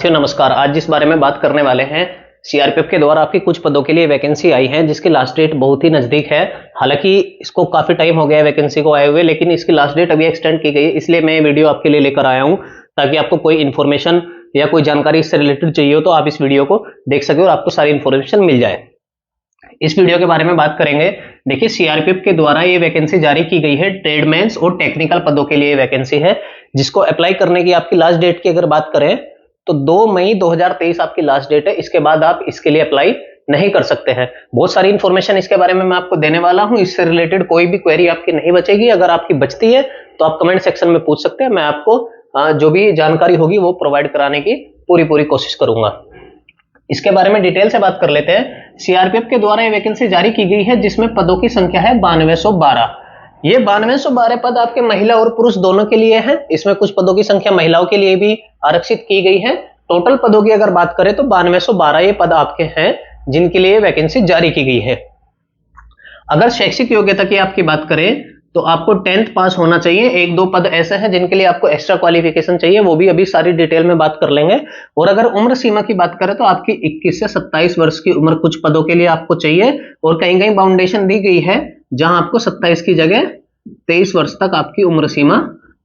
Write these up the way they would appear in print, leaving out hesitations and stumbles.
नमस्कार। आज जिस बारे में बात करने वाले हैं, सीआरपीएफ के द्वारा आपकी कुछ पदों के लिए वैकेंसी आई है जिसकी लास्ट डेट बहुत ही नजदीक है। हालांकि इसको काफी टाइम हो गया है वैकेंसी को आए हुए, लेकिन इसकी लास्ट डेट अभी एक्सटेंड की गई है। इसलिए मैं वीडियो आपके लिए लेकर आया हूं ताकि आपको कोई इन्फॉर्मेशन या कोई जानकारी इससे रिलेटेड चाहिए हो तो आप इस वीडियो को देख सके और आपको सारी इन्फॉर्मेशन मिल जाए। इस वीडियो के बारे में बात करेंगे। देखिए, सीआरपीएफ के द्वारा ये वैकेंसी जारी की गई है, ट्रेडमैन्स और टेक्निकल पदों के लिए वैकेंसी है, जिसको अप्लाई करने की आपकी लास्ट डेट की अगर बात करें तो 2 मई 2023 आपकी लास्ट डेट है। इसके बाद आप इसके लिए अप्लाई नहीं कर सकते हैं। बहुत सारी इंफॉर्मेशन इसके बारे में मैं आपको देने वाला हूं। इससे रिलेटेड कोई भी क्वेरी आपकी नहीं बचेगी। अगर आपकी बचती है तो आप कमेंट सेक्शन में पूछ सकते हैं। मैं आपको जो भी जानकारी होगी वो प्रोवाइड कराने की पूरी कोशिश करूंगा। इसके बारे में डिटेल से बात कर लेते हैं। सीआरपीएफ के द्वारा ये वैकेंसी जारी की गई है जिसमें पदों की संख्या है 9212। ये 9212 पद आपके महिला और पुरुष दोनों के लिए हैं। इसमें कुछ पदों की संख्या महिलाओं के लिए भी आरक्षित की गई है। टोटल पदों की अगर बात करें तो 9212 ये पद आपके हैं जिनके लिए वैकेंसी जारी की गई है। अगर शैक्षिक योग्यता की आपकी बात करें तो आपको 10th पास होना चाहिए। एक दो पद ऐसे हैं जिनके लिए आपको एक्स्ट्रा क्वालिफिकेशन चाहिए, वो भी अभी सारी डिटेल में बात कर लेंगे। और अगर उम्र सीमा की बात करें तो आपकी 21 से 27 वर्ष की उम्र कुछ पदों के लिए आपको चाहिए, और कहीं कहीं बाउंडेशन दी गई है जहां आपको 27 की जगह 23 वर्ष तक आपकी उम्र सीमा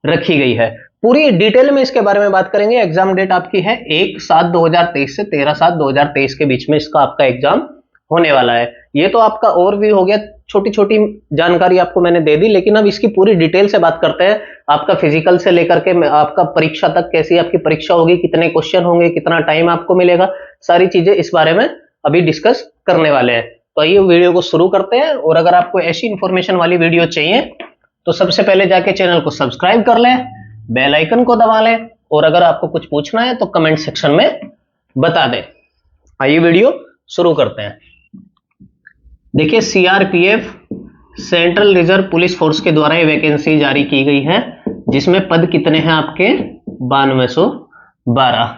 रखी गई है। पूरी डिटेल में इसके बारे में बात करेंगे। एग्जाम डेट आपकी है 1/7/2023 से 13/7/2023 के बीच में इसका आपका एग्जाम होने वाला है। ये तो आपका ओवरव्यू हो गया, छोटी छोटी जानकारी आपको मैंने दे दी, लेकिन अब इसकी पूरी डिटेल से बात करते हैं। आपका फिजिकल से लेकर के आपका परीक्षा तक कैसी आपकी परीक्षा होगी, कितने क्वेश्चन होंगे, कितना टाइम आपको मिलेगा, सारी चीजें इस बारे में अभी डिस्कस करने वाले हैं। तो आइए वीडियो को शुरू करते हैं। और अगर आपको ऐसी इंफॉर्मेशन वाली वीडियो चाहिए तो सबसे पहले जाके चैनल को सब्सक्राइब कर लें, बेल आइकन को दबा लें, और अगर आपको कुछ पूछना है तो कमेंट सेक्शन में बता दें। आइए वीडियो शुरू करते हैं। देखिए, CRPF central reserve police force के द्वारा ये वैकेंसी जारी की गई है जिसमें पद कितने हैं आपके 9212।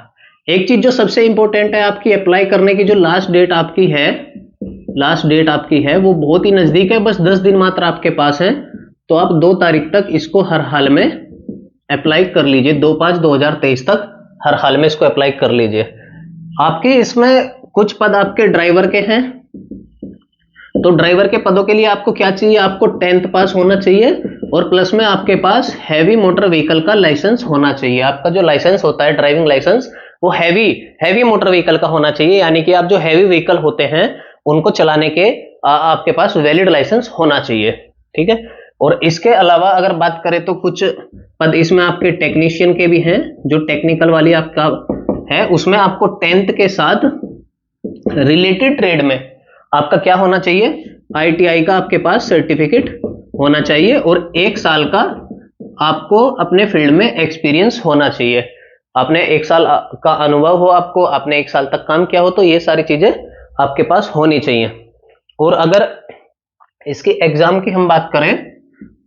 एक चीज जो सबसे इंपॉर्टेंट है, आपकी अप्लाई करने की जो लास्ट डेट आपकी है वो बहुत ही नजदीक है। बस 10 दिन मात्र आपके पास है, तो आप 2 तारीख तक इसको हर हाल में अप्लाई कर लीजिए। 2/5/2023 तक हर हाल में इसको अप्लाई कर लीजिए। आपके इसमें कुछ पद आपके ड्राइवर के हैं, तो ड्राइवर के पदों के लिए आपको क्या चाहिए, आपको 10th पास होना चाहिए, और प्लस में आपके पास हैवी मोटर व्हीकल का लाइसेंस होना चाहिए। आपका जो लाइसेंस होता है ड्राइविंग लाइसेंस, वो हैवी मोटर व्हीकल का होना चाहिए। यानी कि आप जो हैवी व्हीकल होते हैं उनको चलाने के आपके पास वैलिड लाइसेंस होना चाहिए। ठीक है। और इसके अलावा अगर बात करें तो कुछ पद इसमें आपके टेक्नीशियन के भी हैं। जो टेक्निकल वाली आपका है उसमें आपको 10th के साथ रिलेटेड ट्रेड में आपका क्या होना चाहिए, आईटीआई का आपके पास सर्टिफिकेट होना चाहिए, और 1 साल का आपको अपने फील्ड में एक्सपीरियंस होना चाहिए। आपने 1 साल का अनुभव हो, आपको आपने 1 साल तक काम किया हो, तो ये सारी चीजें आपके पास होनी चाहिए। और अगर इसकी एग्जाम की हम बात करें,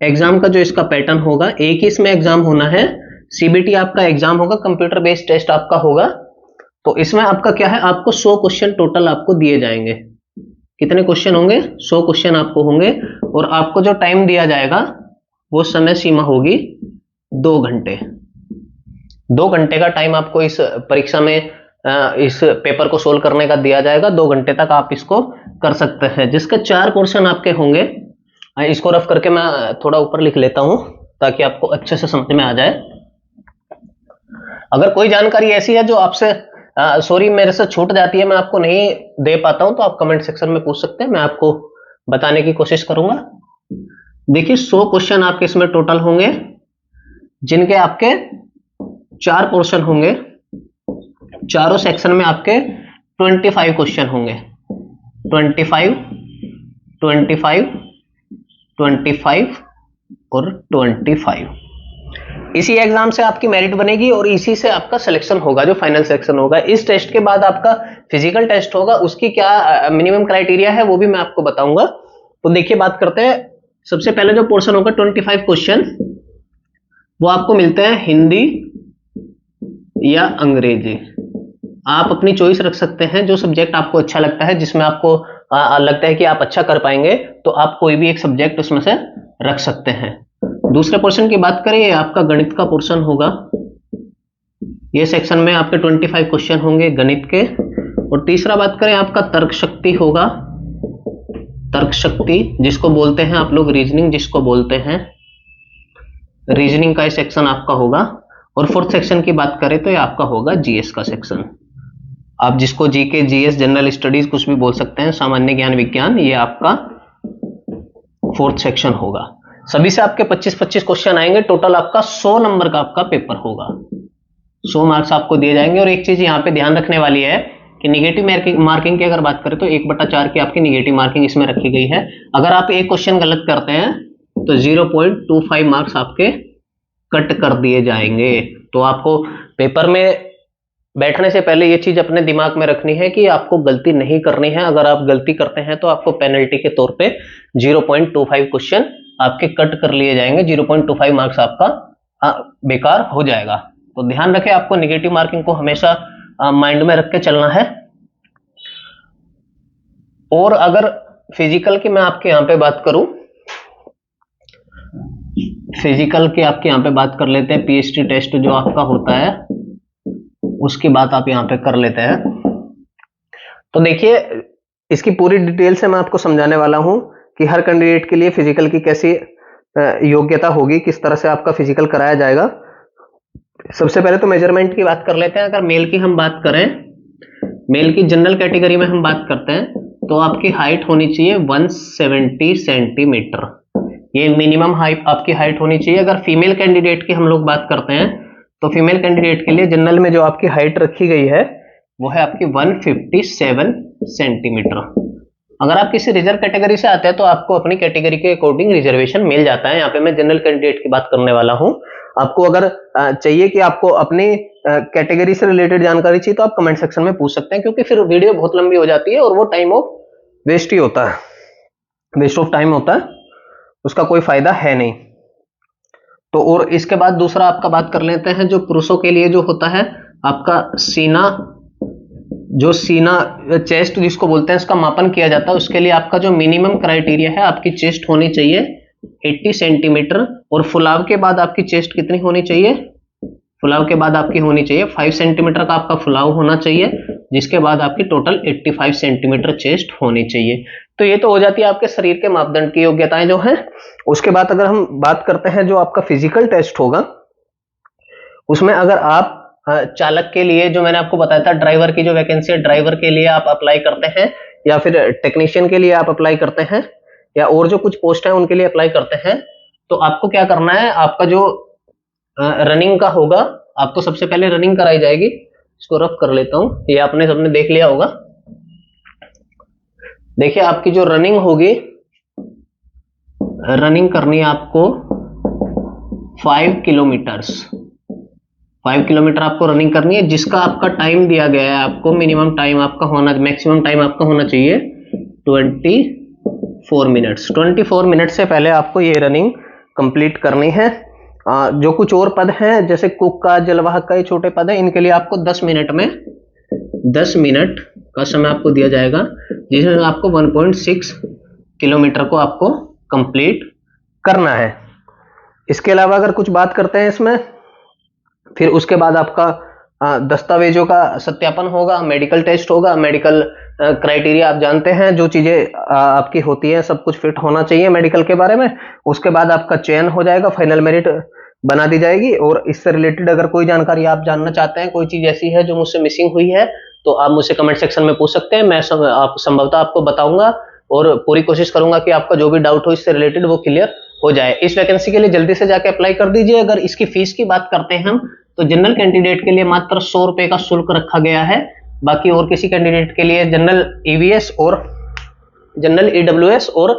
एग्जाम का जो इसका पैटर्न होगा, एक ही इसमें एग्जाम होना है। सीबीटी आपका एग्जाम होगा, कंप्यूटर बेस्ड टेस्ट आपका होगा। तो इसमें आपका क्या है, आपको 100 क्वेश्चन टोटल आपको दिए जाएंगे। कितने क्वेश्चन होंगे, 100 क्वेश्चन आपको होंगे, और आपको जो टाइम दिया जाएगा वो समय सीमा होगी 2 घंटे। 2 घंटे का टाइम आपको इस परीक्षा में इस पेपर को सोल्व करने का दिया जाएगा। 2 घंटे तक आप इसको कर सकते हैं, जिसके 4 पोर्शन आपके होंगे। इसको रफ करके मैं थोड़ा ऊपर लिख लेता हूं ताकि आपको अच्छे से समझ में आ जाए। अगर कोई जानकारी ऐसी है जो आपसे मेरे से छूट जाती है, मैं आपको नहीं दे पाता हूं, तो आप कमेंट सेक्शन में पूछ सकते हैं, मैं आपको बताने की कोशिश करूंगा। देखिए, 100 क्वेश्चन आपके इसमें टोटल होंगे, जिनके आपके 4 पोर्शन होंगे। चारों सेक्शन में आपके 25 क्वेश्चन होंगे। 25, 25, 25 और 25। इसी एग्जाम से आपकी मेरिट बनेगी और इसी से आपका सिलेक्शन होगा, जो फाइनल सिलेक्शन होगा। इस टेस्ट के बाद आपका फिजिकल टेस्ट होगा, उसकी क्या मिनिमम क्राइटेरिया है वो भी मैं आपको बताऊंगा। तो देखिए, बात करते हैं। सबसे पहले जो पोर्शन होगा 25 क्वेश्चन, वो आपको मिलते हैं हिंदी या अंग्रेजी। आप अपनी चॉइस रख सकते हैं, जो सब्जेक्ट आपको अच्छा लगता है, जिसमें आपको लगता है कि आप अच्छा कर पाएंगे, तो आप कोई भी एक सब्जेक्ट उसमें से रख सकते हैं। दूसरे पोर्शन की बात करें, आपका गणित का पोर्शन होगा। ये सेक्शन में आपके 25 क्वेश्चन होंगे गणित के। और तीसरा बात करें आपका तर्क शक्ति होगा, तर्क शक्ति जिसको बोलते हैं आप लोग रीजनिंग, जिसको बोलते हैं रीजनिंग का ये सेक्शन आपका होगा। और फोर्थ सेक्शन की बात करें तो ये आपका होगा जीएस का सेक्शन, आप जिसको जीके, जीएस, जनरल स्टडीज कुछ भी बोल सकते हैं, सामान्य ज्ञान विज्ञान, ये आपका फोर्थ सेक्शन होगा। सभी से आपके 25-25 क्वेश्चन आएंगे, टोटल आपका 100 नंबर का आपका पेपर होगा, 100 मार्क्स आपको दिए जाएंगे। और एक चीज यहाँ पे ध्यान रखने वाली है कि निगेटिव मार्किंग की अगर बात करें तो 1/4 की आपकी निगेटिव मार्किंग इसमें रखी गई है। अगर आप एक क्वेश्चन गलत करते हैं तो 0.25 मार्क्स आपके कट कर दिए जाएंगे। तो आपको पेपर में बैठने से पहले ये चीज अपने दिमाग में रखनी है कि आपको गलती नहीं करनी है। अगर आप गलती करते हैं तो आपको पेनल्टी के तौर पे 0.25 क्वेश्चन आपके कट कर लिए जाएंगे, 0.25 मार्क्स आपका बेकार हो जाएगा। तो ध्यान रखें, आपको निगेटिव मार्किंग को हमेशा माइंड में रख के चलना है। और अगर फिजिकल की मैं आपके यहाँ पे बात करूं, फिजिकल की आपके यहाँ पे बात कर लेते हैं, पीएचटी टेस्ट जो आपका होता है उसकी बात आप यहाँ पे कर लेते हैं। तो देखिए, इसकी पूरी डिटेल से मैं आपको समझाने वाला हूं कि हर कैंडिडेट के लिए फिजिकल की कैसी योग्यता होगी, किस तरह से आपका फिजिकल कराया जाएगा। सबसे पहले तो मेजरमेंट की बात कर लेते हैं। अगर मेल की हम बात करें, मेल की जनरल कैटेगरी में हम बात करते हैं तो आपकी हाइट होनी चाहिए 170 सेंटीमीटर, ये मिनिमम हाइट आपकी हाइट होनी चाहिए। अगर फीमेल कैंडिडेट की हम लोग बात करते हैं तो फीमेल कैंडिडेट के लिए जनरल में जो आपकी हाइट रखी गई है वो है आपकी 157 सेंटीमीटर। अगर आप किसी रिजर्व कैटेगरी से आते हैं तो आपको अपनी कैटेगरी के अकॉर्डिंग रिजर्वेशन मिल जाता है। यहाँ पे मैं जनरल कैंडिडेट की बात करने वाला हूँ। आपको अगर चाहिए कि आपको अपनी कैटेगरी से रिलेटेड जानकारी चाहिए तो आप कमेंट सेक्शन में पूछ सकते हैं, क्योंकि फिर वीडियो बहुत लंबी हो जाती है और वो टाइम ऑफ वेस्ट ही होता है, वेस्ट ऑफ टाइम होता है, उसका कोई फायदा है नहीं। तो और इसके बाद दूसरा आपका बात कर लेते हैं, जो पुरुषों के लिए जो होता है आपका सीना, जो सीना चेस्ट जिसको बोलते हैं, इसका मापन किया जाता है। उसके लिए आपका जो मिनिमम क्राइटेरिया है, आपकी चेस्ट होनी चाहिए 80 सेंटीमीटर। और फुलाव के बाद आपकी चेस्ट कितनी होनी चाहिए, फुलाव के बाद आपकी होनी चाहिए 5 सेंटीमीटर का आपका फुलाव होना चाहिए, जिसके बाद आपकी टोटल 85 सेंटीमीटर चेस्ट होनी चाहिए। तो ये तो हो जाती है आपके शरीर के मापदंड की योग्यताएं जो हैं। उसके बाद अगर हम बात करते हैं जो आपका फिजिकल टेस्ट होगा, उसमें अगर आप चालक के लिए, जो मैंने आपको बताया था ड्राइवर की जो वैकेंसी है, ड्राइवर के लिए आप अप्लाई करते हैं, या फिर टेक्नीशियन के लिए आप अप्लाई करते हैं, या और जो कुछ पोस्ट है उनके लिए अप्लाई करते हैं, तो आपको क्या करना है, आपका जो रनिंग का होगा, आपको सबसे पहले रनिंग कराई जाएगी। इसको रफ कर लेता हूं, ये आपने सबने देख लिया होगा। देखिए, आपकी जो रनिंग होगी, रनिंग करनी है आपको 5 किलोमीटर्स, 5 किलोमीटर आपको रनिंग करनी है, जिसका आपका टाइम दिया गया है, आपको मिनिमम टाइम आपका होना, मैक्सिमम टाइम आपका होना चाहिए 24 मिनट्स। 24 मिनट से पहले आपको ये रनिंग कंप्लीट करनी है। जो कुछ और पद हैं, जैसे कुक का, जलवाहक का, ये छोटे पद है, इनके लिए आपको 10 मिनट में 10 मिनट का समय आपको दिया जाएगा, जिसमें आपको 1.6 किलोमीटर को आपको कंप्लीट करना है। इसके अलावा अगर कुछ बात करते हैं इसमें, फिर उसके बाद आपका दस्तावेजों का सत्यापन होगा, मेडिकल टेस्ट होगा। मेडिकल क्राइटेरिया आप जानते हैं, जो चीजें आपकी होती है सब कुछ फिट होना चाहिए मेडिकल के बारे में। उसके बाद आपका चयन हो जाएगा, फाइनल मेरिट बना दी जाएगी। और इससे रिलेटेड अगर कोई जानकारी आप जानना चाहते हैं, कोई चीज ऐसी है जो मुझसे मिसिंग हुई है, तो आप मुझसे कमेंट सेक्शन में पूछ सकते हैं। मैं संभवतः आपको बताऊंगा और पूरी कोशिश करूंगा कि आपका जो भी डाउट हो इससे रिलेटेड वो क्लियर हो जाए। इस वैकेंसी के लिए जल्दी से जाके अप्लाई कर दीजिए। अगर इसकी फीस की बात करते हैं हम, तो जनरल कैंडिडेट के लिए मात्र 100 रुपए का शुल्क रखा गया है। बाकी और किसी कैंडिडेट के लिए जनरल ईवीएस और जनरल ईडब्ल्यूएस और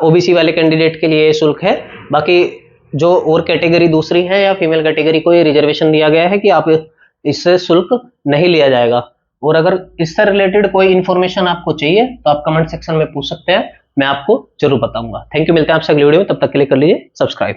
ओबीसी वाले कैंडिडेट के लिए शुल्क है। बाकी जो और कैटेगरी दूसरी है या फीमेल कैटेगरी को ये रिजर्वेशन दिया गया है कि आप इससे शुल्क नहीं लिया जाएगा। और अगर इससे रिलेटेड कोई इंफॉर्मेशन आपको चाहिए तो आप कमेंट सेक्शन में पूछ सकते हैं, मैं आपको जरूर बताऊंगा। थैंक यू, मिलते हैं आपसे अगली वीडियो में, तब तक के लिए कर लीजिए सब्सक्राइब।